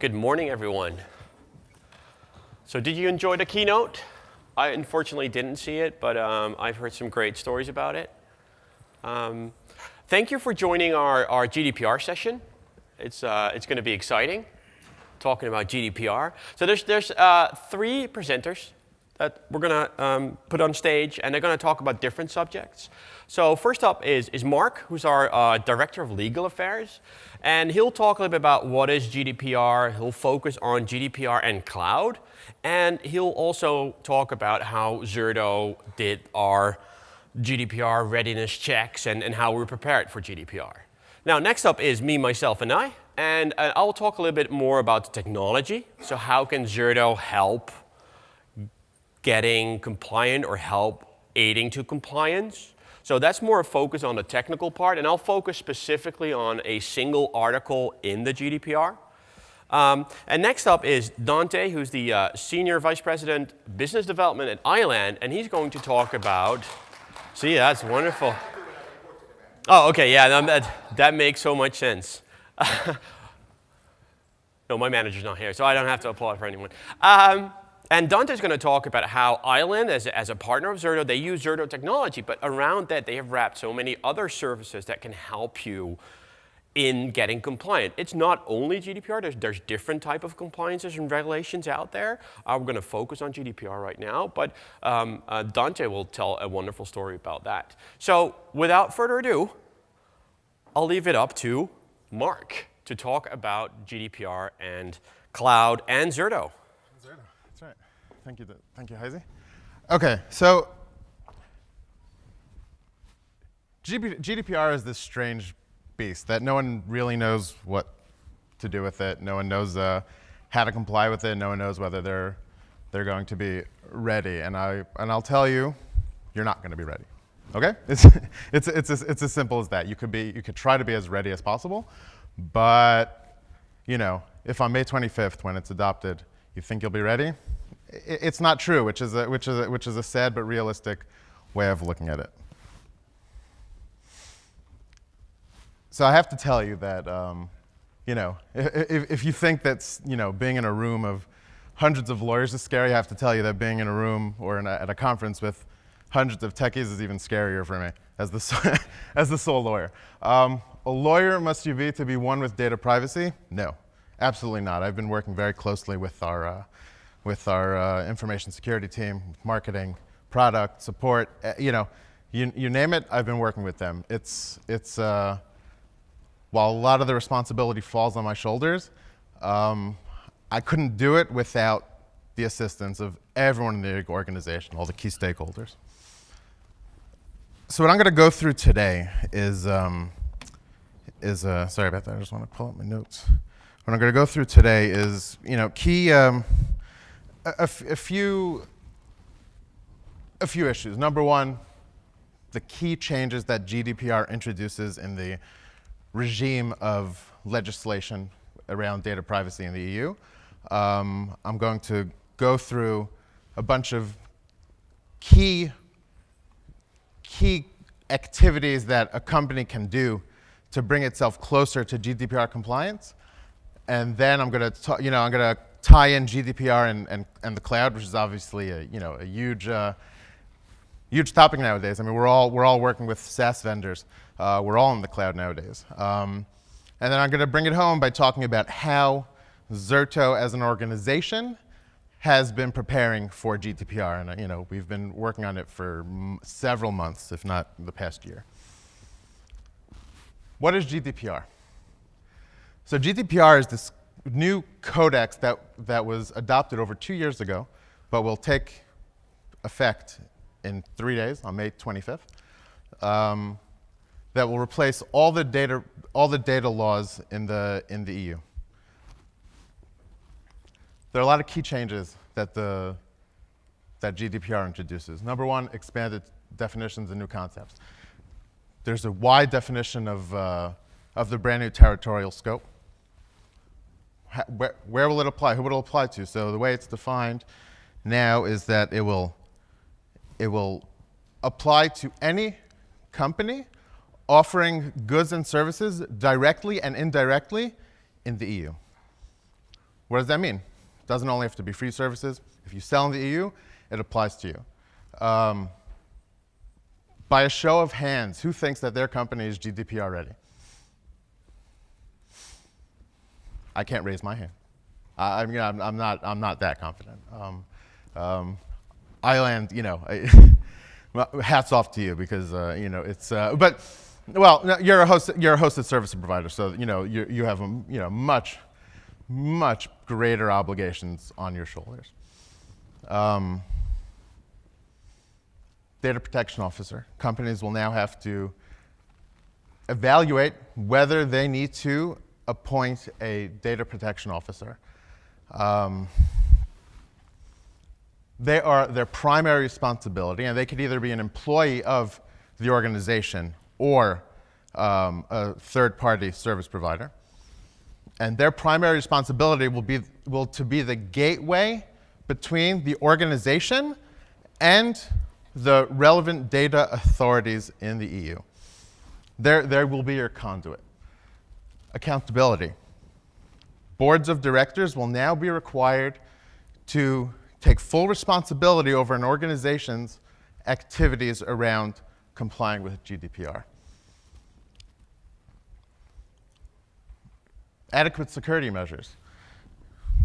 Good morning, everyone. So did you enjoy the keynote? I unfortunately didn't see it, but I've heard some great stories about it. Thank you for joining our GDPR session. It's going to be exciting, talking about GDPR. So there's three presenters that we're going to put on stage, and they're going to talk about different subjects. So first up is Mark, who's our Director of Legal Affairs. And he'll talk a little bit about what is GDPR. He'll focus on GDPR and cloud. And he'll also talk about how Zerto did our GDPR readiness checks and how we're prepared for GDPR. Now, next up is me, myself, and I. And I'll talk a little bit more about the technology. So how can Zerto help getting compliant or help aiding to compliance? So that's more a focus on the technical part, and I'll focus specifically on a single article in the GDPR. And next up is Dante, who's the Senior Vice President, Business Development at iLand, and he's going to talk about, see, that's wonderful. Oh, okay, yeah, that makes so much sense. No, my manager's not here, so I don't have to applaud for anyone. And Dante's going to talk about how iLand, as a partner of Zerto, they use Zerto technology, but around that they have wrapped so many other services that can help you in getting compliant. It's not only GDPR. There's different type of compliances and regulations out there. We're going to focus on GDPR right now, but Dante will tell a wonderful story about that. So without further ado, I'll leave it up to Mark to talk about GDPR and cloud and Zerto. That's right. Thank you, Heisey. Okay, so GDPR is this strange beast that no one really knows what to do with it. No one knows how to comply with it. No one knows whether they're going to be ready. And I'll tell you, you're not going to be ready. Okay? It's as simple as that. You could try to be as ready as possible, but you know, if on May 25th when it's adopted, you think you'll be ready, it's not true, which is a sad but realistic way of looking at it. So I have to tell you that, you know, if you think that, you know, being in a room of hundreds of lawyers is scary, I have to tell you that being in a room or at a conference with hundreds of techies is even scarier for me as the sole lawyer. A lawyer must you be to be one with data privacy? No, absolutely not. I've been working very closely with our information security team, marketing, product, support. You know, you name it, I've been working with them. While a lot of the responsibility falls on my shoulders, I couldn't do it without the assistance of everyone in the organization, all the key stakeholders. So what I'm going to go through today is sorry about that. I just want to pull up my notes. What I'm going to go through today is, you know, key a few issues. Number one, the key changes that GDPR introduces in the regime of legislation around data privacy in the EU. I'm going to go through a bunch of key activities that a company can do to bring itself closer to GDPR compliance, and then I'm going to tie in GDPR and the cloud, which is obviously a huge topic nowadays. I mean, we're all working with SaaS vendors. We're all in the cloud nowadays. And then I'm going to bring it home by talking about how Zerto as an organization has been preparing for GDPR. And you know, we've been working on it for several months, if not the past year. What is GDPR? So GDPR is this new codex that was adopted over 2 years ago, but will take effect in 3 days, on May 25th, that will replace all the data laws in the EU. There are a lot of key changes that GDPR introduces. Number one, expanded definitions and new concepts. There's a wide definition of the brand new territorial scope. Where will it apply? Who will it apply to? So the way it's defined now is that it will apply to any company offering goods and services directly and indirectly in the EU. What does that mean? It doesn't only have to be free services. If you sell in the EU, it applies to you. By a show of hands, who thinks that their company is GDPR ready? I can't raise my hand. I'm not that confident. iLand, hats off to you because it's. But well, no, you're a hosted service provider, so you have much greater obligations on your shoulders. Data protection officer. Companies will now have to evaluate whether they need to appoint a data protection officer. Their primary responsibility, and they could either be an employee of the organization or a third-party service provider. And their primary responsibility will to be the gateway between the organization and the relevant data authorities in the EU. There will be your conduit. Accountability. Boards of directors will now be required to take full responsibility over an organization's activities around complying with GDPR. Adequate security measures.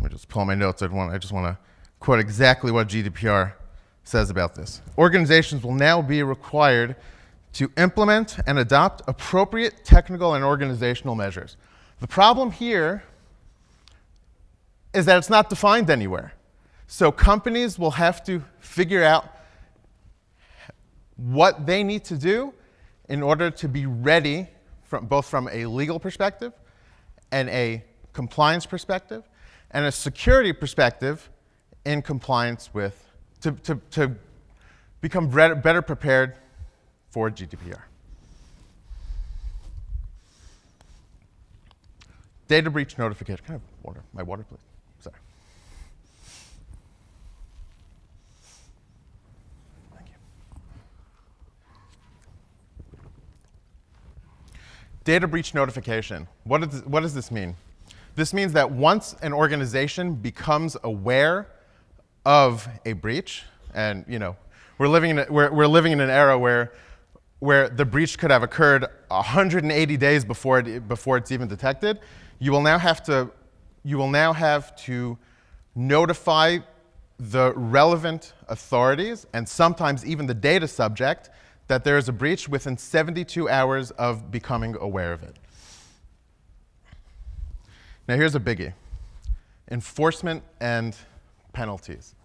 Let me just pull my notes. I just want to quote exactly what GDPR says about this. Organizations will now be required to implement and adopt appropriate technical and organizational measures. The problem here is that it's not defined anywhere. So companies will have to figure out what they need to do in order to be ready, both from a legal perspective and a compliance perspective and a security perspective in compliance with, to become better prepared for GDPR. Data breach notification. Can I have water? My water, please. Sorry. Thank you. Data breach notification. What does this mean? This means that once an organization becomes aware of a breach, and we're living in an era where the breach could have occurred 180 days before it's even detected. You will now have to notify the relevant authorities and sometimes even the data subject that there is a breach within 72 hours of becoming aware of it. Now here's a biggie: enforcement and penalties.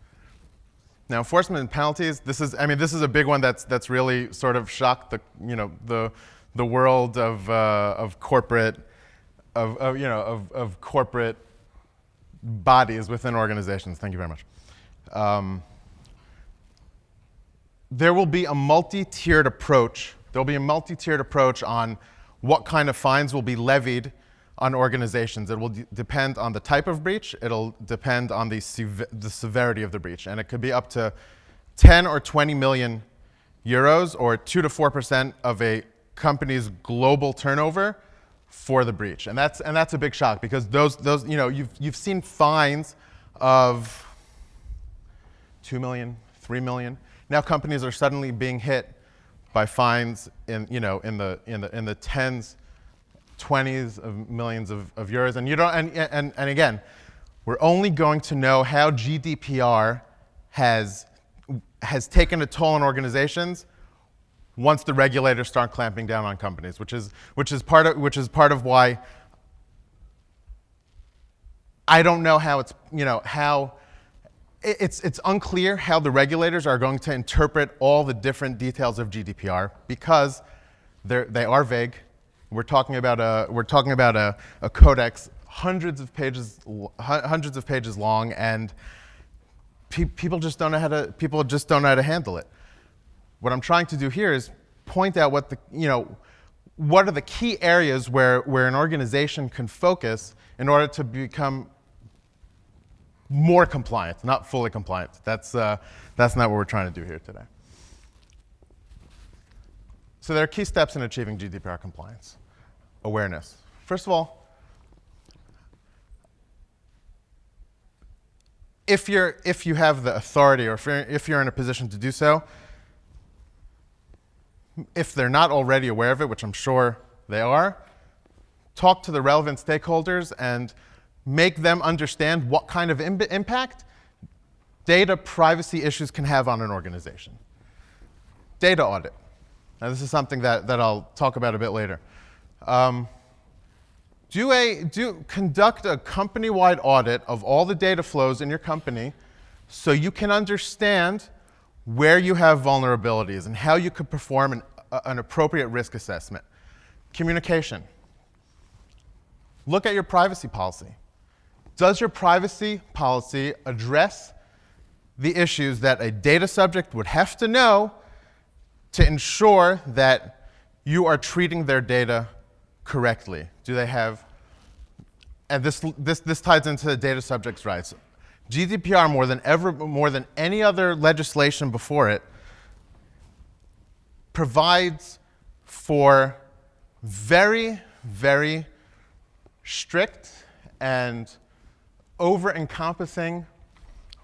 Now, enforcement and penalties. This is a big one that's really sort of shocked the world of corporate corporate bodies within organizations. Thank you very much. There will be a multi-tiered approach. There will be a multi-tiered approach on what kind of fines will be levied on organizations. It will depend on the type of breach. It'll depend on the severity of the breach. And it could be up to 10 or 20 million euros, or 2 to 4% of a company's global turnover for the breach. And that's a big shock, because those you've seen fines of 2 million, 3 million. Now companies are suddenly being hit by fines in the tens, 20s of millions of euros, and again, we're only going to know how GDPR has taken a toll on organizations once the regulators start clamping down on companies, which is part of why I don't know how it's unclear how the regulators are going to interpret all the different details of GDPR, because they are vague. We're talking about a codex hundreds of pages long, and people just don't know how to handle it. What I'm trying to do here is point out what are the key areas where an organization can focus in order to become more compliant, not fully compliant. That's not what we're trying to do here today. So there are key steps in achieving GDPR compliance. Awareness. First of all, if you have the authority, or if you're in a position to do so, if they're not already aware of it, which I'm sure they are, talk to the relevant stakeholders and make them understand what kind of impact data privacy issues can have on an organization. Data audit. Now, this is something that I'll talk about a bit later. Conduct a company-wide audit of all the data flows in your company so you can understand where you have vulnerabilities and how you could perform an appropriate risk assessment. Communication. Look at your privacy policy. Does your privacy policy address the issues that a data subject would have to know to ensure that you are treating their data correctly? Do they have, and this ties into the data subject's rights. GDPR, more than any other legislation before it, provides for very, very strict and over-encompassing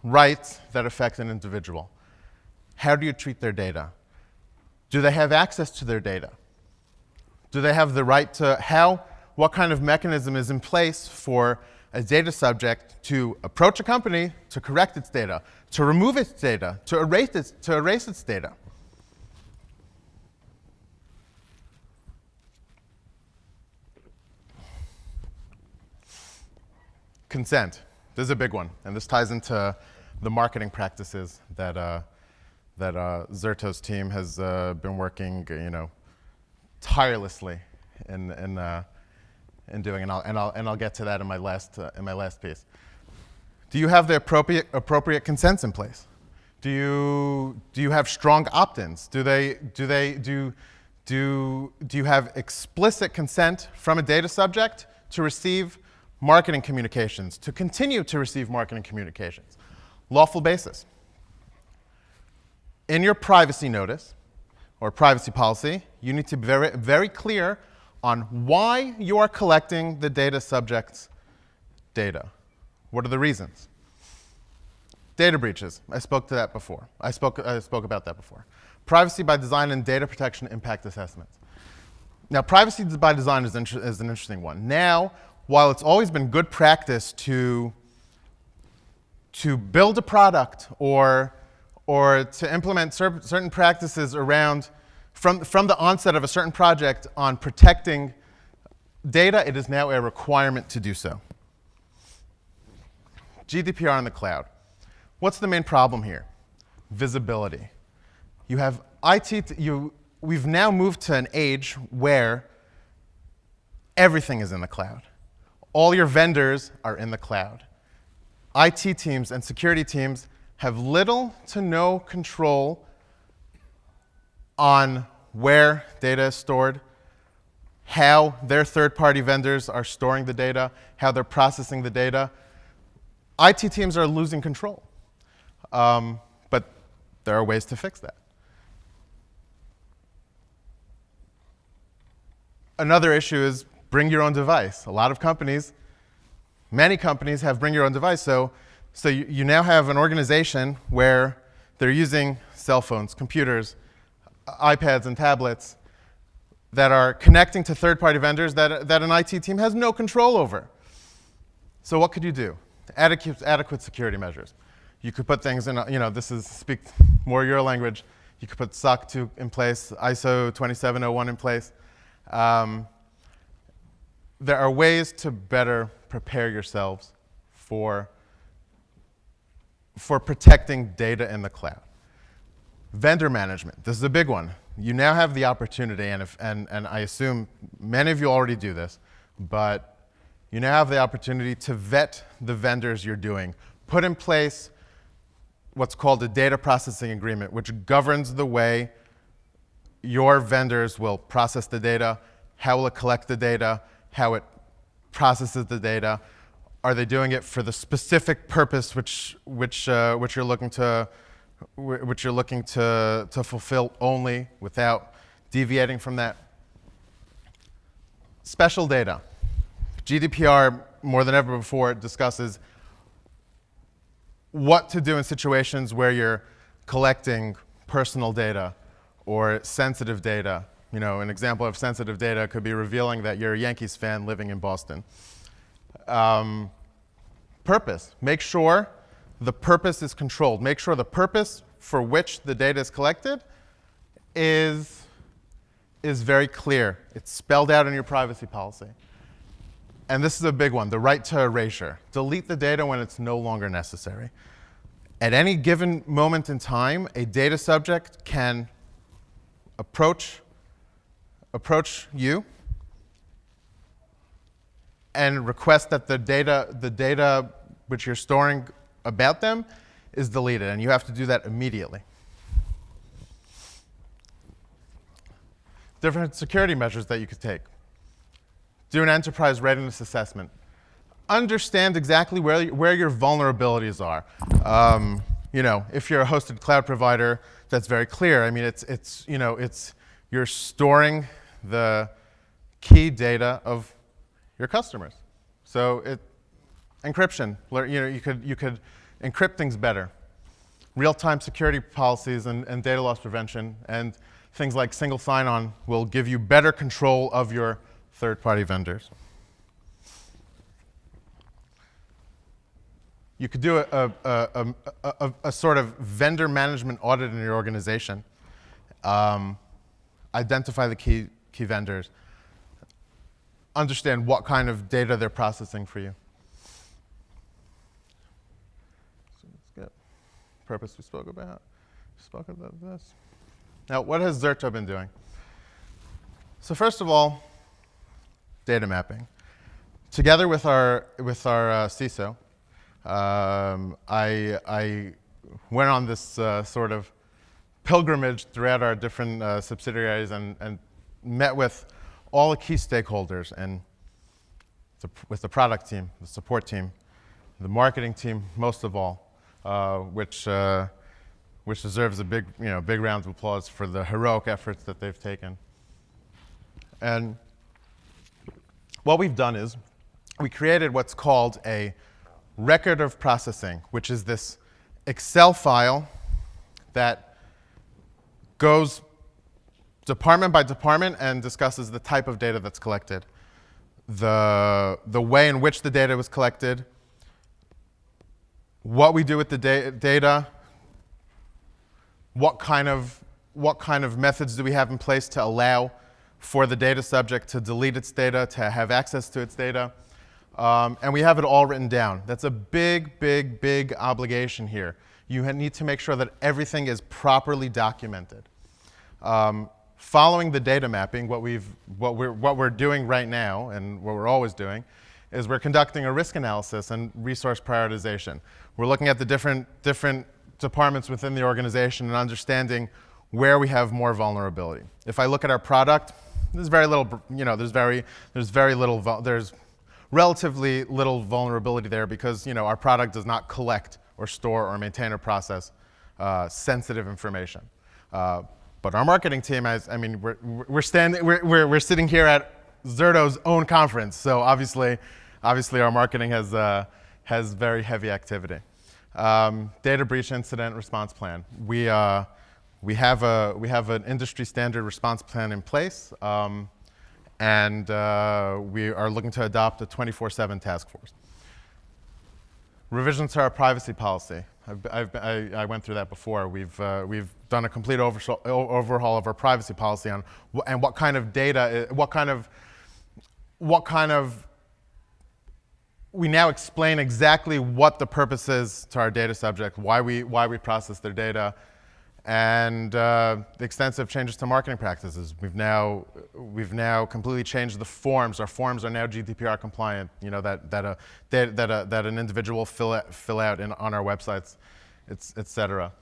rights that affect an individual. How do you treat their data? Do they have access to their data? Do they have the right to what kind of mechanism is in place for a data subject to approach a company to correct its data, to remove its data, to erase its data? Consent. This is a big one, and this ties into the marketing practices that Zerto's team has been working, tirelessly in doing, and I'll get to that in my last piece. Do you have the appropriate consents in place? Do you have strong opt-ins? Do you have explicit consent from a data subject to receive marketing communications, to continue to receive marketing communications? Lawful basis. In your privacy notice or privacy policy, you need to be very, very clear on why you are collecting the data subject's data. What are the reasons? Data breaches. I spoke to that before. I spoke about that before. Privacy by design and data protection impact assessments. Now, privacy by design is an interesting one. Now, while it's always been good practice to build a product or to implement certain practices around from the onset of a certain project on protecting data, it is now a requirement to do so. GDPR in the cloud. What's the main problem here? Visibility. You have we've now moved to an age where everything is in the cloud. All your vendors are in the cloud. IT teams and security teams have little to no control on where data is stored, how their third-party vendors are storing the data, how they're processing the data. IT teams are losing control. But there are ways to fix that. Another issue is bring your own device. A lot of companies, many companies have bring your own device. So you now have an organization where they're using cell phones, computers, iPads, and tablets that are connecting to third-party vendors that an IT team has no control over. So what could you do? Adequate security measures. You could put things in, speak more your language. You could put SOC 2 in place, ISO 27001 in place. There are ways to better prepare yourselves for protecting data in the cloud. Vendor management. This is a big one. You now have the opportunity, and I assume many of you already do this, but you now have the opportunity to vet the vendors you're doing. Put in place what's called a data processing agreement, which governs the way your vendors will process the data, how will it collect the data, how it processes the data. Are they doing it for the specific purpose which you're looking to fulfill only without deviating from that? Special data. GDPR, more than ever before, discusses what to do in situations where you're collecting personal data or sensitive data. You know, an example of sensitive data could be revealing that you're a Yankees fan living in Boston. Purpose. Make sure the purpose is controlled. Make sure the purpose for which the data is collected is very clear. It's spelled out in your privacy policy. And this is a big one, the right to erasure. Delete the data when it's no longer necessary. At any given moment in time, a data subject can approach you and request that the data which you're storing about them is deleted, and you have to do that immediately. Different security measures that you could take. Do an enterprise readiness assessment. Understand exactly where your vulnerabilities are. You know, if you're a hosted cloud provider, that's very clear. I mean, you're storing the key data of your customers. So encryption. You know, you could encrypt things better. Real-time security policies and data loss prevention and things like single sign-on will give you better control of your third-party vendors. You could do a sort of vendor management audit in your organization. Identify the key vendors. Understand what kind of data they're processing for you. So let's get purpose we spoke about. We spoke about this. Now, what has Zerto been doing? So first of all, data mapping. Together with our CISO, I went on this sort of pilgrimage throughout our different subsidiaries and met with all the key stakeholders, and with the product team, the support team, the marketing team, most of all, which deserves a big round of applause for the heroic efforts that they've taken. And what we've done is we created what's called a record of processing, which is this Excel file that goes department by department and discusses the type of data that's collected, the way in which the data was collected, what we do with the data, what kind of methods do we have in place to allow for the data subject to delete its data, to have access to its data. And we have it all written down. That's a big, big, big obligation here. You need to make sure that everything is properly documented. Following the data mapping, what we're doing right now, and what we're always doing, is we're conducting a risk analysis and resource prioritization. We're looking at the different departments within the organization and understanding where we have more vulnerability. If I look at our product, there's very little, there's relatively little vulnerability there because our product does not collect or store or maintain or process sensitive information. But our marketing team we're sitting here at Zerto's own conference, so obviously our marketing has very heavy activity. Data breach incident response plan. We have an industry standard response plan in place, and we are looking to adopt a 24/7 task force. Revisions to our privacy policy. I went through that before. We've done a complete overhaul of our privacy policy on what kind of data, we now explain exactly what the purpose is to our data subject, why we process their data, and the extensive changes to marketing practices. We've now completely changed the forms. Our forms are now GDPR compliant. That an individual fill out on our websites, etc.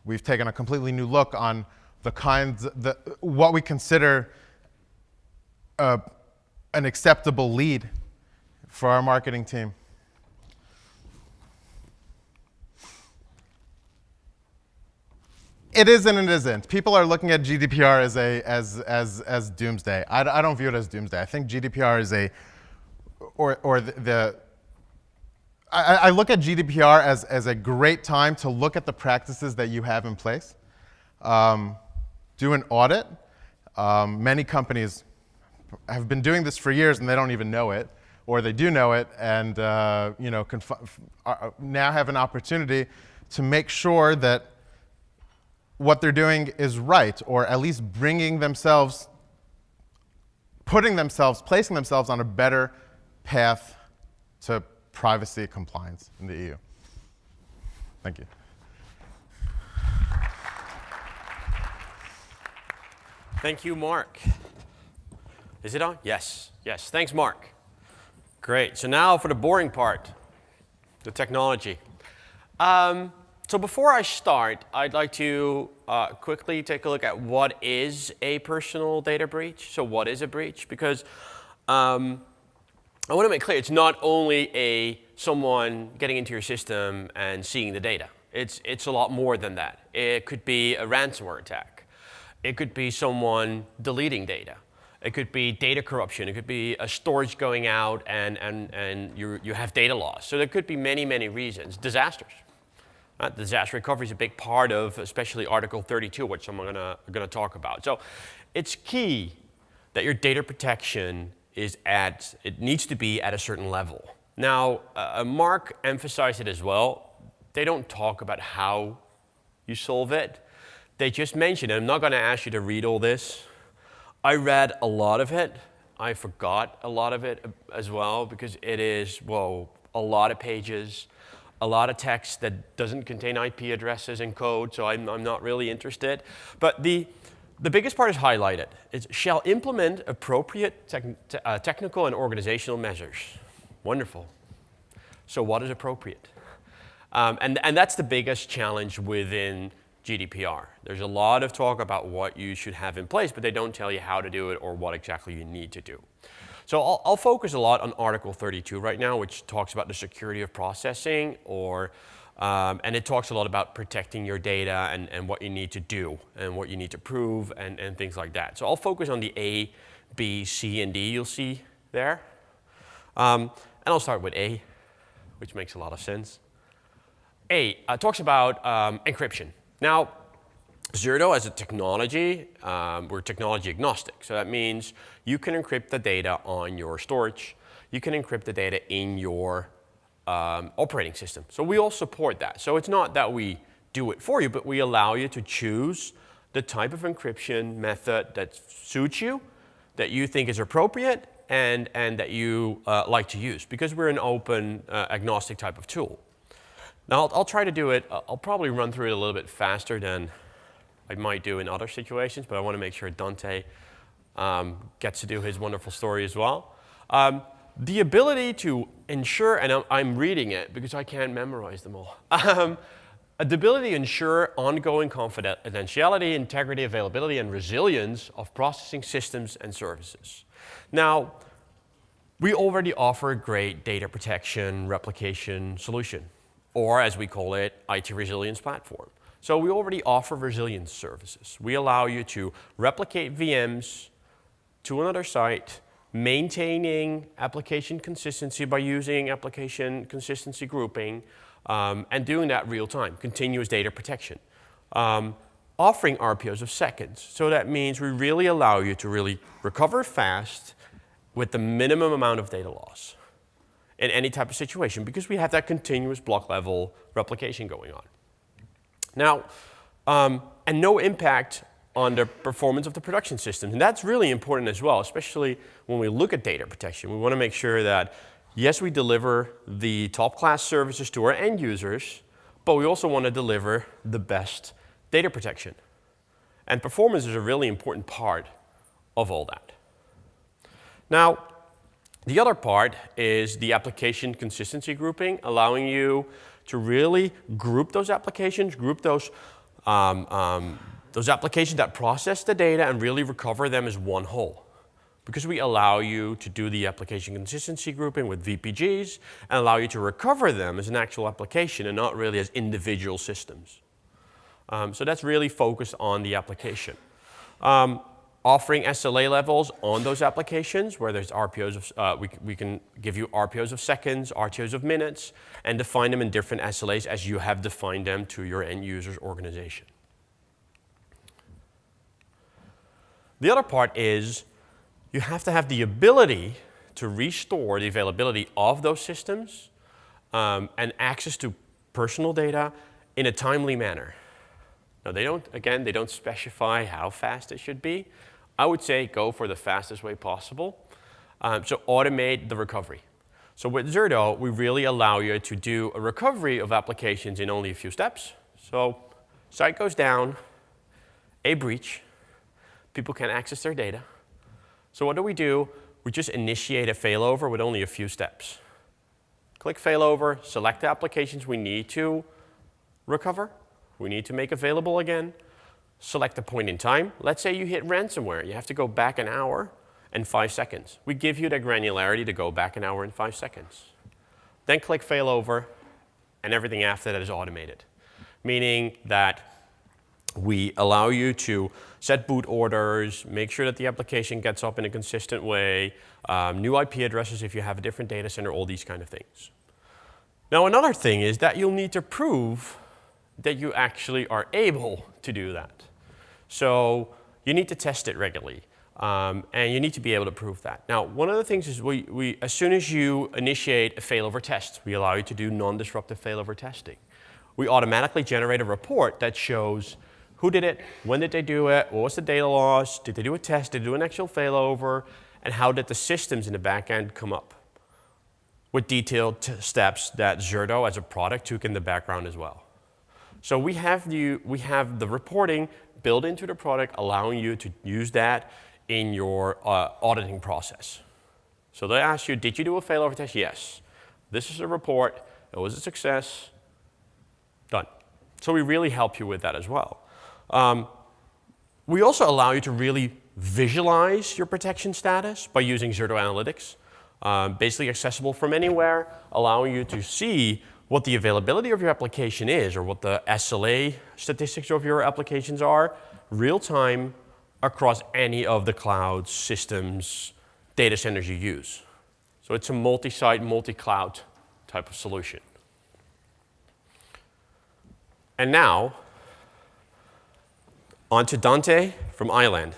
We've taken a completely new look on what we consider an acceptable lead for our marketing team. It is and it isn't. People are looking at GDPR as doomsday. I don't view it as doomsday. I think GDPR is I look at GDPR as a great time to look at the practices that you have in place. Do an audit. Many companies have been doing this for years and they don't even know it, or they do know it and now have an opportunity to make sure that what they're doing is right, or at least placing themselves on a better path to privacy compliance in the EU. Thank you. Thank you, Mark. Is it on? Yes. Yes. Thanks, Mark. Great. So now for the boring part, the technology. So before I start, I'd like to quickly take a look at what is a personal data breach. So what is a breach? Because I want to make clear, it's not only someone getting into your system and seeing the data. It's a lot more than that. It could be a ransomware attack. It could be someone deleting data. It could be data corruption. It could be a storage going out and you have data loss. So there could be many, many reasons. Disasters. Disaster recovery is a big part of, especially Article 32, which I'm going to talk about. So it's key that your data protection it needs to be at a certain level. Now, Mark emphasized it as well. They don't talk about how you solve it. They just mention it. I'm not going to ask you to read all this. I read a lot of it. I forgot a lot of it as well because it is, a lot of pages, a lot of text that doesn't contain IP addresses and code, so I'm not really interested. But the biggest part is highlighted. It shall implement appropriate technical and organizational measures. Wonderful. So what is appropriate? And that's the biggest challenge within GDPR. There's a lot of talk about what you should have in place, but they don't tell you how to do it or what exactly you need to do. So I'll focus a lot on Article 32 right now, which talks about the security of processing, and it talks a lot about protecting your data and what you need to do and what you need to prove and things like that. So I'll focus on the A, B, C, and D you'll see there. And I'll start with A, which makes a lot of sense. A talks about encryption. Now, Zerto as a technology, we're technology agnostic. So that means you can encrypt the data on your storage. You can encrypt the data in your operating system. So we all support that. So it's not that we do it for you, but we allow you to choose the type of encryption method that suits you, that you think is appropriate, and that you like to use, because we're an open, agnostic type of tool. Now, I'll try to do it. I'll probably run through it a little bit faster than I might do in other situations, but I want to make sure Dante gets to do his wonderful story as well. The ability to ensure, and I'm reading it because I can't memorize them all. The ability to ensure ongoing confidentiality, integrity, availability, and resilience of processing systems and services. Now, we already offer a great data protection replication solution, or as we call it, IT resilience platform. So we already offer resilience services. We allow you to replicate VMs to another site, maintaining application consistency by using application consistency grouping, and doing that real time, continuous data protection. Offering RPOs of seconds. So that means we really allow you to really recover fast with the minimum amount of data loss in any type of situation, because we have that continuous block level replication going on. Now, and no impact on the performance of the production system. And that's really important as well, especially when we look at data protection. We want to make sure that, yes, we deliver the top class services to our end users, but we also want to deliver the best data protection. And performance is a really important part of all that. Now, the other part is the application consistency grouping, allowing you to really group those applications, group those applications that process the data and really recover them as one whole. Because we allow you to do the application consistency grouping with VPGs and allow you to recover them as an actual application and not really as individual systems. So that's really focused on the application. offering SLA levels on those applications where there's RPOs of, we can give you RPOs of seconds, RTOs of minutes, and define them in different SLAs as you have defined them to your end user's organization. The other part is you have to have the ability to restore the availability of those systems and access to personal data in a timely manner. Now, they don't specify how fast it should be. I would say go for the fastest way possible. So automate the recovery. So with Zerto, we really allow you to do a recovery of applications in only a few steps. So site goes down, a breach, people can't access their data. So what do? We just initiate a failover with only a few steps. Click failover, select the applications we need to recover, we need to make available again, select a point in time. Let's say you hit ransomware. You have to go back an hour and 5 seconds. We give you the granularity to go back an hour and 5 seconds. Then click failover, and everything after that is automated, meaning that we allow you to set boot orders, make sure that the application gets up in a consistent way, new IP addresses if you have a different data center, all these kind of things. Now, another thing is that you'll need to prove that you actually are able to do that. So you need to test it regularly, and you need to be able to prove that. Now, one of the things is as soon as you initiate a failover test, we allow you to do non-disruptive failover testing. We automatically generate a report that shows who did it, when did they do it, what was the data loss, did they do a test, did they do an actual failover, and how did the systems in the back end come up, with detailed steps that Zerto as a product took in the background as well. So we have the reporting built into the product, allowing you to use that in your auditing process. So they ask you, did you do a failover test? Yes. This is a report. It was a success. Done. So we really help you with that as well. We also allow you to really visualize your protection status by using Zerto Analytics, basically accessible from anywhere, allowing you to see what the availability of your application is or what the SLA statistics of your applications are, real time across any of the cloud systems, data centers you use. So it's a multi-site, multi-cloud type of solution. And now, on to Dante from iLand.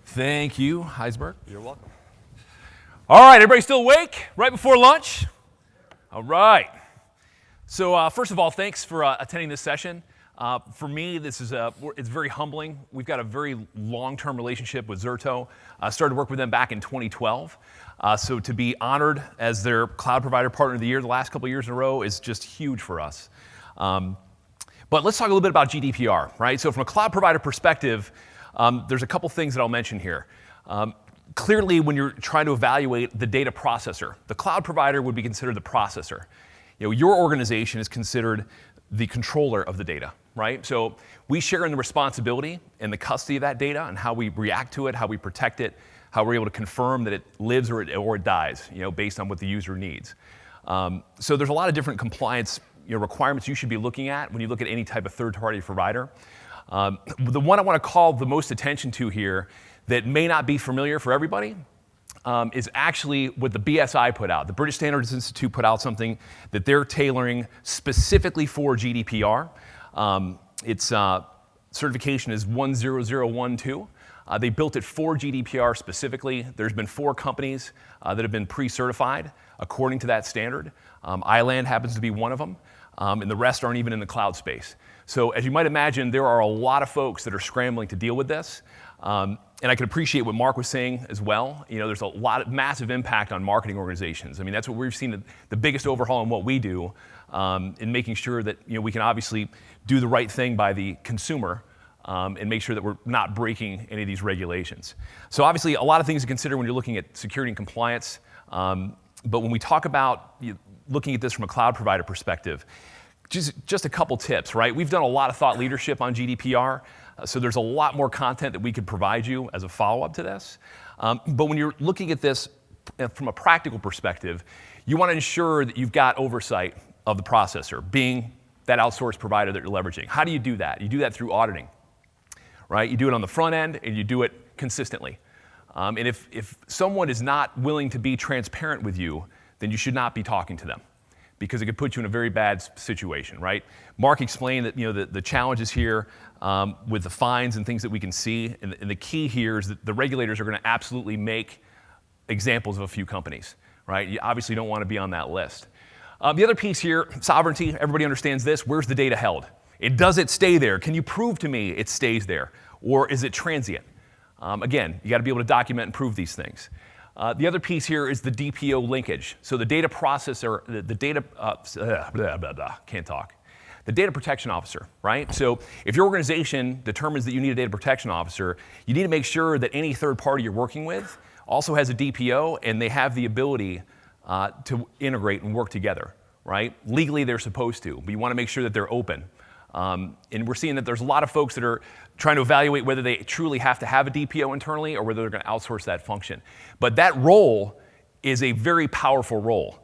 Thank you, Heisberg. You're welcome. All right, everybody still awake? Right before lunch? All right. So first of all, thanks for attending this session. For me, this is it's very humbling. We've got a very long-term relationship with Zerto. I started to work with them back in 2012. So to be honored as their cloud provider partner of the year the last couple of years in a row is just huge for us. But let's talk a little bit about GDPR, right? So from a cloud provider perspective, there's a couple things that I'll mention here. Clearly, when you're trying to evaluate the data processor, the cloud provider would be considered the processor. You know, your organization is considered the controller of the data, right? So we share in the responsibility and the custody of that data and how we react to it, how we protect it, how we're able to confirm that it lives or it dies, you know, based on what the user needs. So there's a lot of different compliance requirements you should be looking at when you look at any type of third-party provider. The one I want to call the most attention to here that may not be familiar for everybody is actually what the BSI put out. The British Standards Institute put out something that they're tailoring specifically for GDPR. Its certification is 10012. They built it for GDPR specifically. There's been 4 companies that have been pre-certified according to that standard. iLand happens to be one of them, and the rest aren't even in the cloud space. So as you might imagine, there are a lot of folks that are scrambling to deal with this. And I can appreciate what Mark was saying as well. You know, there's a lot of massive impact on marketing organizations. I mean, that's what we've seen the biggest overhaul in what we do, in making sure that we can obviously do the right thing by the consumer and make sure that we're not breaking any of these regulations. So obviously, a lot of things to consider when you're looking at security and compliance. But when we talk about looking at this from a cloud provider perspective, just a couple tips, right? We've done a lot of thought leadership on GDPR. So there's a lot more content that we could provide you as a follow-up to this. But when you're looking at this from a practical perspective, you want to ensure that you've got oversight of the processor, being that outsourced provider that you're leveraging. How do you do that? You do that through auditing. right? You do it on the front end, and you do it consistently. And if someone is not willing to be transparent with you, then you should not be talking to them, because it could put you in a very bad situation, right? Mark explained that the challenges here with the fines and things that we can see, and the key here is that the regulators are going to absolutely make examples of a few companies, right? You obviously don't want to be on that list. The other piece here, sovereignty, everybody understands this. Where's the data held? Does it stay there? Can you prove to me it stays there? Or is it transient? Again, you got to be able to document and prove these things. The other piece here is the DPO linkage. So the data processor, the data, can't talk. The data protection officer, right? So if your organization determines that you need a data protection officer, you need to make sure that any third party you're working with also has a DPO and they have the ability to integrate and work together, right? Legally, they're supposed to, but you want to make sure that they're open. And we're seeing that there's a lot of folks that are trying to evaluate whether they truly have to have a DPO internally or whether they're going to outsource that function. But that role is a very powerful role.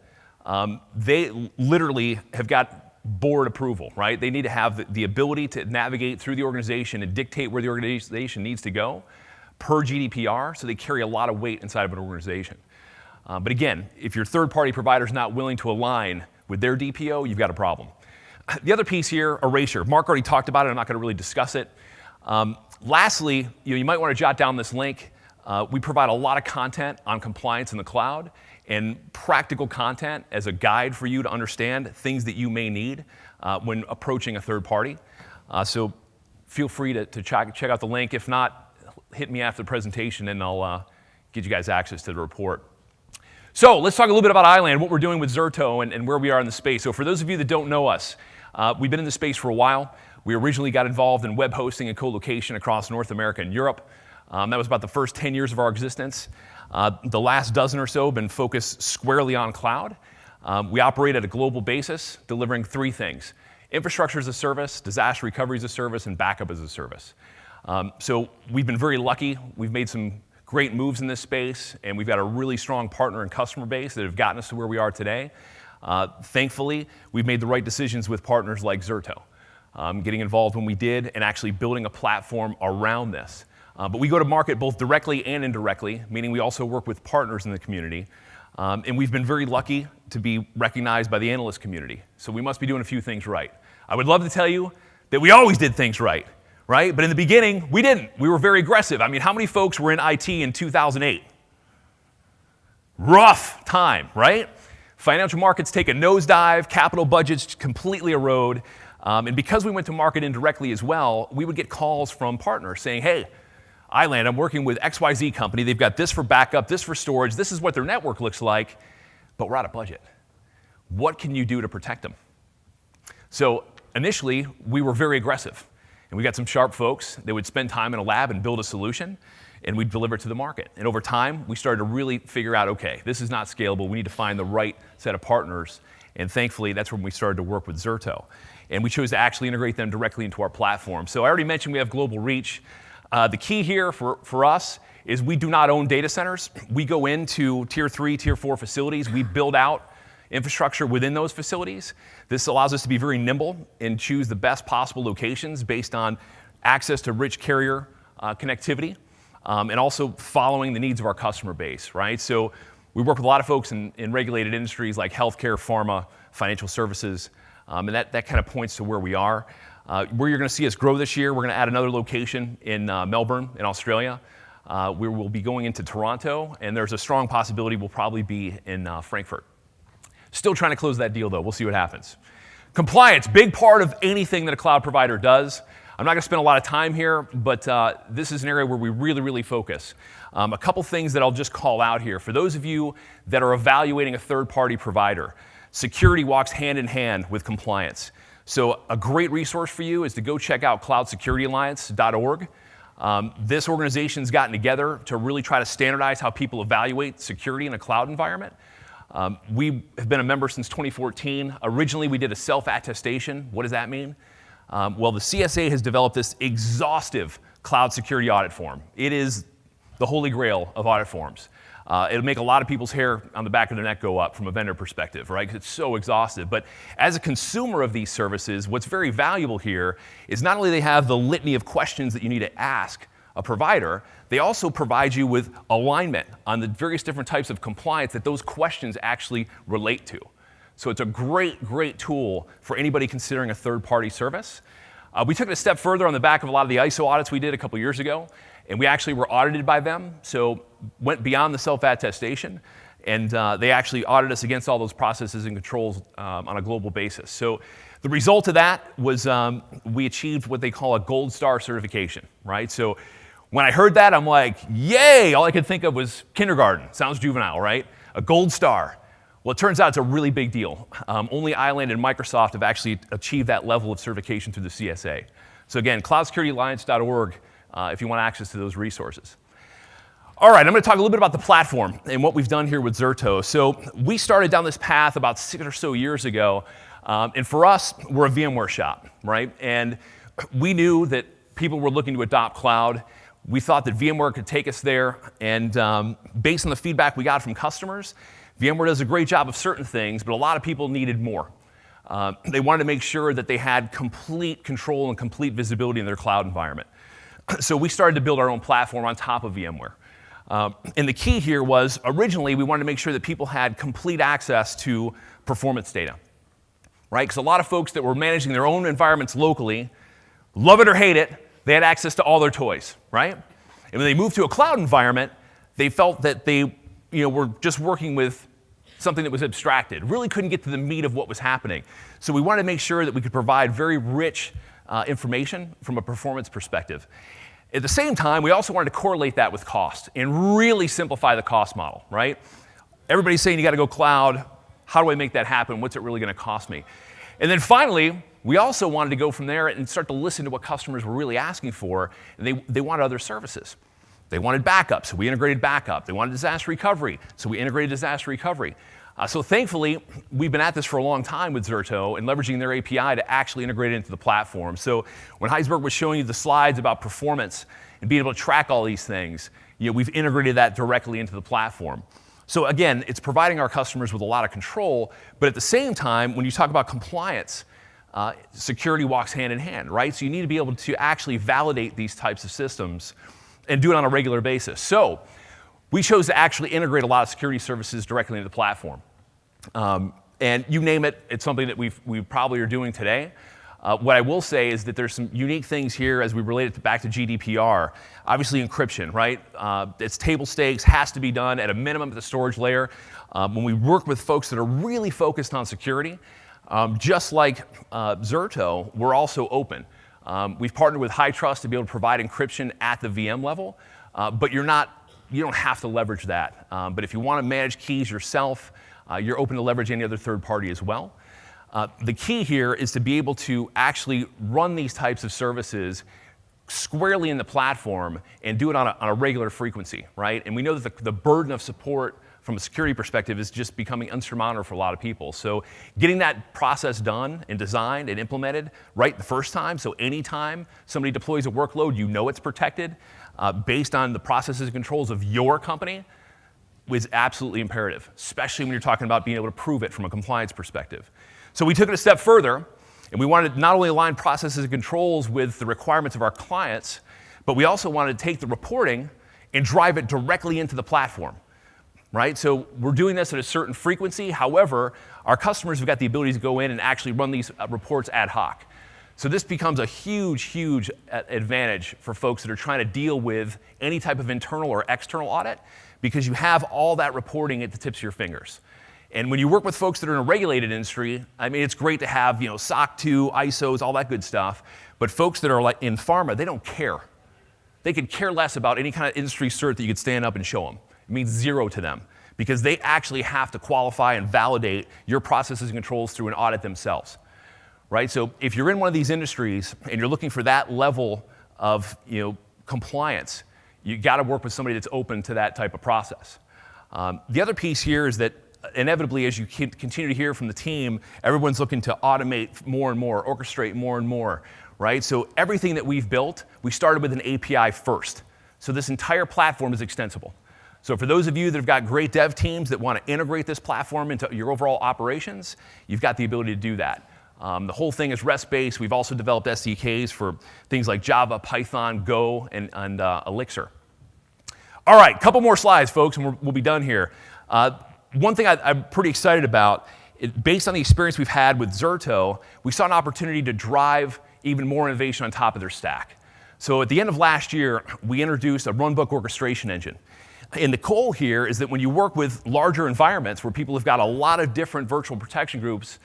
They literally have got board approval, right? They need to have the ability to navigate through the organization and dictate where the organization needs to go per GDPR, so they carry a lot of weight inside of an organization. But again, if your third-party provider is not willing to align with their DPO, you've got a problem. The other piece here, erasure. Mark already talked about it. I'm not going to really discuss it. Lastly, you might want to jot down this link. We provide a lot of content on compliance in the cloud and practical content as a guide for you to understand things that you may need when approaching a third party. So feel free to check out the link. If not, hit me after the presentation and I'll get you guys access to the report. So let's talk a little bit about iLand, what we're doing with Zerto and where we are in the space. So for those of you that don't know us, we've been in the space for a while. We originally got involved in web hosting and co-location across North America and Europe. That was about the first 10 years of our existence. The last dozen or so have been focused squarely on cloud. We operate at a global basis, delivering three things: infrastructure as a service, disaster recovery as a service, and backup as a service. So we've been very lucky. We've made some great moves in this space, and we've got a really strong partner and customer base that have gotten us to where we are today. Thankfully, we've made the right decisions with partners like Zerto, getting involved when we did and actually building a platform around this. But we go to market both directly and indirectly, meaning we also work with partners in the community. And we've been very lucky to be recognized by the analyst community. So we must be doing a few things right. I would love to tell you that we always did things right? But in the beginning, we didn't. We were very aggressive. I mean, how many folks were in IT in 2008? Rough time, right? Financial markets take a nosedive, capital budgets completely erode. And because we went to market indirectly as well, we would get calls from partners saying, hey, iLand, I'm working with XYZ company. They've got this for backup, this for storage. This is what their network looks like, but we're out of budget. What can you do to protect them? So initially, we were very aggressive. And we got some sharp folks that would spend time in a lab and build a solution, and we'd deliver it to the market. And over time, we started to really figure out, okay, this is not scalable. We need to find the right set of partners. And thankfully, that's when we started to work with Zerto. And we chose to actually integrate them directly into our platform. So I already mentioned we have global reach. The key here for us is we do not own data centers. We go into tier 3, tier 4 facilities. We build out infrastructure within those facilities. This allows us to be very nimble and choose the best possible locations based on access to rich carrier connectivity, and also following the needs of our customer base, right? So we work with a lot of folks in regulated industries like healthcare, pharma, financial services, and that kind of points to where we are. Where you're going to see us grow this year, we're going to add another location in Melbourne, in Australia. We will be going into Toronto, and there's a strong possibility we'll probably be in Frankfurt. Still trying to close that deal, though. We'll see what happens. Compliance, big part of anything that a cloud provider does. I'm not going to spend a lot of time here, but this is an area where we really, really focus. A couple things that I'll just call out here. For those of you that are evaluating a third-party provider, security walks hand in hand with compliance. So a great resource for you is to go check out cloudsecurityalliance.org. This organization's gotten together to really try to standardize how people evaluate security in a cloud environment. We have been a member since 2014. Originally, we did a self-attestation. What does that mean? Well, the CSA has developed this exhaustive cloud security audit form. It is the holy grail of audit forms. It'll make a lot of people's hair on the back of their neck go up from a vendor perspective, right? 'Cause it's so exhaustive. But as a consumer of these services, what's very valuable here is not only they have the litany of questions that you need to ask a provider, they also provide you with alignment on the various different types of compliance that those questions actually relate to. So it's a great, great tool for anybody considering a third-party service. We took it a step further on the back of a lot of the ISO audits we did a couple years ago, and we actually were audited by them, so went beyond the self-attestation, and they actually audited us against all those processes and controls on a global basis. So the result of that was we achieved what they call a gold star certification, right? So when I heard that, I'm like, yay! All I could think of was kindergarten. Sounds juvenile, right? A gold star. Well, it turns out it's a really big deal. Only iLand and Microsoft have actually achieved that level of certification through the CSA. So again, cloudsecurityalliance.org if you want access to those resources. All right, I'm going to talk a little bit about the platform and what we've done here with Zerto. So we started down this path about 6 or so years ago, and for us, we're a VMware shop, right? And we knew that people were looking to adopt cloud. We thought that VMware could take us there, and based on the feedback we got from customers, VMware does a great job of certain things, but a lot of people needed more. They wanted to make sure that they had complete control and complete visibility in their cloud environment. So we started to build our own platform on top of VMware. And the key here was, originally, we wanted to make sure that people had complete access to performance data, right? Because a lot of folks that were managing their own environments locally, love it or hate it, they had access to all their toys, right? And when they moved to a cloud environment, they felt that they were just working with something that was abstracted, really couldn't get to the meat of what was happening. So we wanted to make sure that we could provide very rich information from a performance perspective. At the same time, we also wanted to correlate that with cost and really simplify the cost model, right? Everybody's saying you got to go cloud. How do I make that happen? What's it really going to cost me? And then finally, we also wanted to go from there and start to listen to what customers were really asking for, and they wanted other services. They wanted backup, so we integrated backup. They wanted disaster recovery, so we integrated disaster recovery. So thankfully, we've been at this for a long time with Zerto and leveraging their API to actually integrate it into the platform. So when Heisberg was showing you the slides about performance and being able to track all these things, we've integrated that directly into the platform. So again, it's providing our customers with a lot of control, but at the same time, when you talk about compliance, security walks hand in hand, right? So you need to be able to actually validate these types of systems and do it on a regular basis. So we chose to actually integrate a lot of security services directly into the platform. And you name it, it's something that we probably are doing today. What I will say is that there's some unique things here as we relate it back to GDPR. Obviously encryption, right? It's table stakes, has to be done at a minimum at the storage layer. When we work with folks that are really focused on security, just like Zerto, we're also open. We've partnered with HITRUST to be able to provide encryption at the VM level, but you don't have to leverage that. But if you want to manage keys yourself, you're open to leverage any other third party as well. The key here is to be able to actually run these types of services squarely in the platform and do it on a regular frequency, right? And we know that the burden of support from a security perspective is just becoming unsurmountable for a lot of people. So getting that process done and designed and implemented right the first time, so anytime somebody deploys a workload, you know it's protected based on the processes and controls of your company, is absolutely imperative, especially when you're talking about being able to prove it from a compliance perspective. So we took it a step further, and we wanted to not only align processes and controls with the requirements of our clients, but we also wanted to take the reporting and drive it directly into the platform. Right? So we're doing this at a certain frequency. However, our customers have got the ability to go in and actually run these reports ad hoc. So this becomes a huge, huge advantage for folks that are trying to deal with any type of internal or external audit, because you have all that reporting at the tips of your fingers. And when you work with folks that are in a regulated industry, I mean, it's great to have SOC 2, ISOs, all that good stuff. But folks that are like in pharma, they don't care. They could care less about any kind of industry cert that you could stand up and show them. It means zero to them, because they actually have to qualify and validate your processes and controls through an audit themselves, right? So if you're in one of these industries and you're looking for that level of compliance, you got to work with somebody that's open to that type of process. The other piece here is that inevitably, as you continue to hear from the team, everyone's looking to automate more and more, orchestrate more and more, right? So everything that we've built, we started with an API first. So this entire platform is extensible. So for those of you that have got great dev teams that want to integrate this platform into your overall operations, you've got the ability to do that. The whole thing is REST-based. We've also developed SDKs for things like Java, Python, Go, and Elixir. All right, couple more slides, folks, and we'll be done here. One thing I'm pretty excited about, based on the experience we've had with Zerto, we saw an opportunity to drive even more innovation on top of their stack. So at the end of last year, we introduced a runbook orchestration engine. And the goal here is that when you work with larger environments where people have got a lot of different virtual protection groups,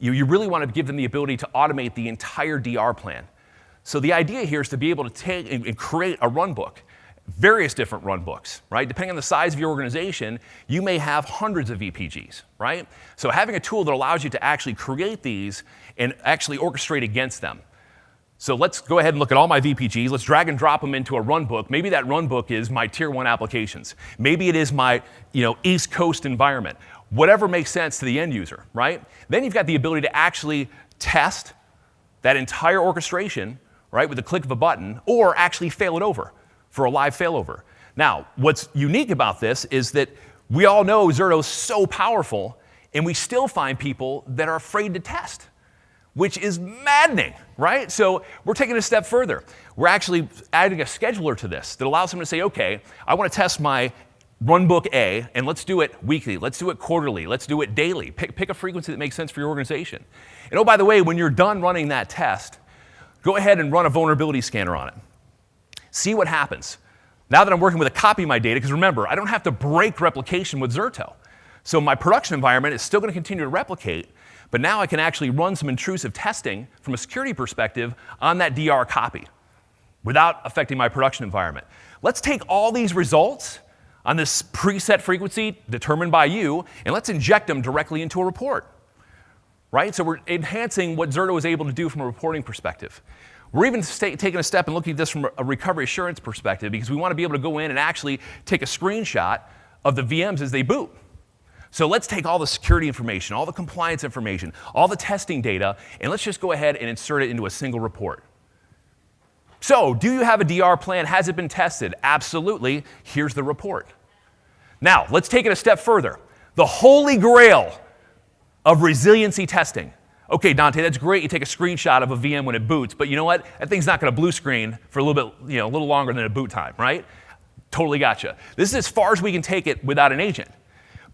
you really want to give them the ability to automate the entire DR plan. So the idea here is to be able to take and create a runbook, various different runbooks, right? Depending on the size of your organization, you may have hundreds of VPGs, right? So having a tool that allows you to actually create these and actually orchestrate against them. So let's go ahead and look at all my VPGs. Let's drag and drop them into a runbook. Maybe that runbook is my tier 1 applications. Maybe it is my East Coast environment. Whatever makes sense to the end user, right? Then you've got the ability to actually test that entire orchestration, right, with the click of a button, or actually fail it over for a live failover. Now, what's unique about this is that we all know Zerto's so powerful, and we still find people that are afraid to test, which is maddening, right? So we're taking it a step further. We're actually adding a scheduler to this that allows them to say, okay, I want to test my runbook A, and let's do it weekly, let's do it quarterly, let's do it daily. Pick a frequency that makes sense for your organization. And oh, by the way, when you're done running that test, go ahead and run a vulnerability scanner on it. See what happens. Now that I'm working with a copy of my data, because remember, I don't have to break replication with Zerto. So my production environment is still going to continue to replicate, but now I can actually run some intrusive testing from a security perspective on that DR copy without affecting my production environment. Let's take all these results on this preset frequency determined by you, and let's inject them directly into a report, right? So we're enhancing what Zerto is able to do from a reporting perspective. We're even taking a step and looking at this from a recovery assurance perspective, because we want to be able to go in and actually take a screenshot of the VMs as they boot. So let's take all the security information, all the compliance information, all the testing data, and let's just go ahead and insert it into a single report. So, do you have a DR plan? Has it been tested? Absolutely. Here's the report. Now, let's take it a step further. The holy grail of resiliency testing. Okay, Dante, that's great. You take a screenshot of a VM when it boots, but you know what? That thing's not going to blue screen for a little bit, a little longer than a boot time, right? Totally gotcha. This is as far as we can take it without an agent.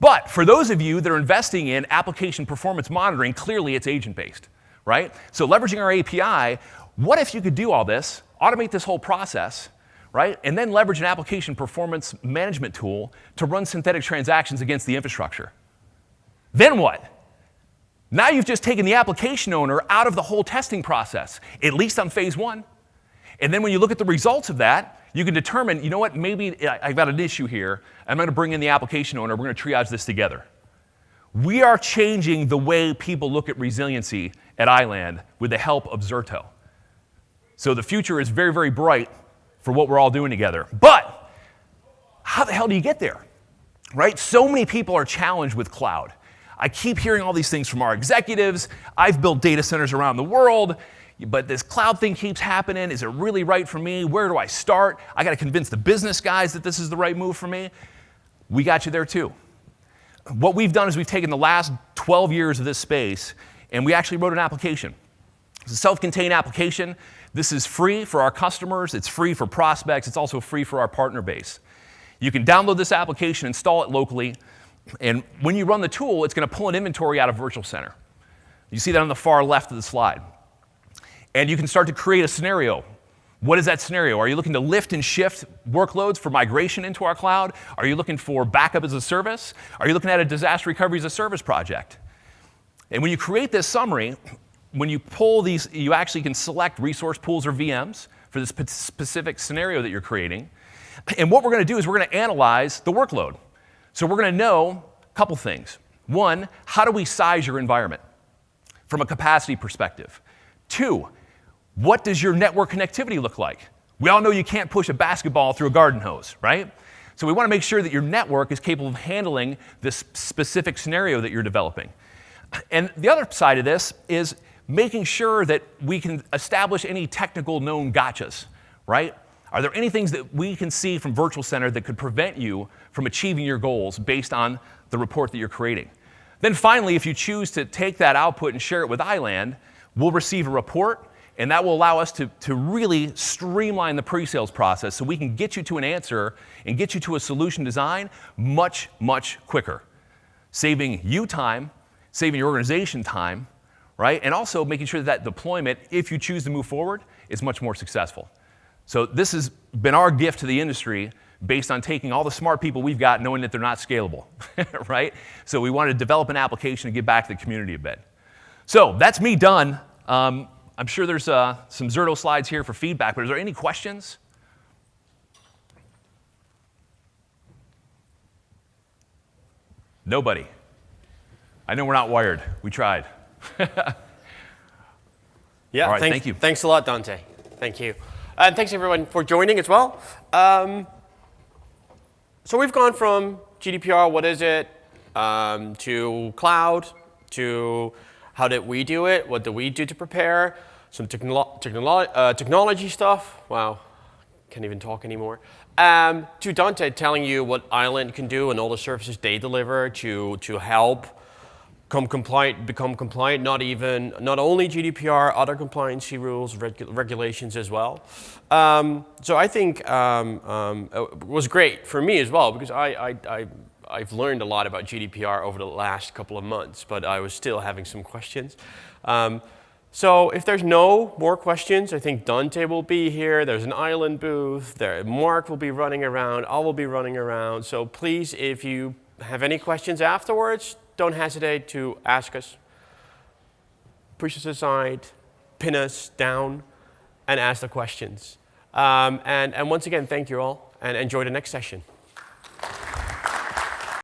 But for those of you that are investing in application performance monitoring, clearly it's agent-based, right? So leveraging our API, what if you could do all this, automate this whole process, right? And then leverage an application performance management tool to run synthetic transactions against the infrastructure. Then what? Now you've just taken the application owner out of the whole testing process, at least on phase 1. And then when you look at the results of that, you can determine, you know what, maybe I've got an issue here. I'm going to bring in the application owner. We're going to triage this together. We are changing the way people look at resiliency at iLand with the help of Zerto. So the future is very, very bright for what we're all doing together. But how the hell do you get there, right? So many people are challenged with cloud. I keep hearing all these things from our executives. I've built data centers around the world, but this cloud thing keeps happening. Is it really right for me? Where do I start? I got to convince the business guys that this is the right move for me. We got you there too. What we've done is we've taken the last 12 years of this space, and we actually wrote an application. It's a self-contained application. This is free for our customers. It's free for prospects. It's also free for our partner base. You can download this application, install it locally, and when you run the tool, it's going to pull an inventory out of Virtual Center. You see that on the far left of the slide. And you can start to create a scenario. What is that scenario? Are you looking to lift and shift workloads for migration into our cloud? Are you looking for backup as a service? Are you looking at a disaster recovery as a service project? And when you create this summary, when you pull these, you actually can select resource pools or VMs for this specific scenario that you're creating. And what we're going to do is we're going to analyze the workload. So we're going to know a couple things. One, how do we size your environment from a capacity perspective? Two, what does your network connectivity look like? We all know you can't push a basketball through a garden hose, right? So we want to make sure that your network is capable of handling this specific scenario that you're developing. And the other side of this is making sure that we can establish any technical known gotchas, right? Are there any things that we can see from Virtual Center that could prevent you from achieving your goals based on the report that you're creating? Then finally, if you choose to take that output and share it with iLand, we'll receive a report, and that will allow us to really streamline the pre-sales process so we can get you to an answer and get you to a solution design much, much quicker, saving you time, saving your organization time, right? And also making sure that deployment, if you choose to move forward, is much more successful. So this has been our gift to the industry based on taking all the smart people we've got, knowing that they're not scalable, right? So we wanted to develop an application and give back to the community a bit. So that's me done. I'm sure there's some Zerto slides here for feedback, but is there any questions? Nobody. I know we're not wired. We tried. Yeah, all right, thank you. Thanks a lot, Dante. Thank you. And thanks, everyone, for joining as well. So we've gone from GDPR, what is it, to cloud, to how did we do it, what did we do to prepare, some technology stuff, wow, can't even talk anymore, to Dante telling you what iLand can do and all the services they deliver to help become compliant, not only GDPR, other compliancy rules, regulations as well. So I think it was great for me as well, because I've learned a lot about GDPR over the last couple of months, but I was still having some questions. So if there's no more questions, I think Dante will be here. There's an iLand booth. Mark will be running around. I will be running around. So please, if you have any questions afterwards, don't hesitate to ask us. Push us aside, pin us down, and ask the questions. And once again, thank you all, and enjoy the next session.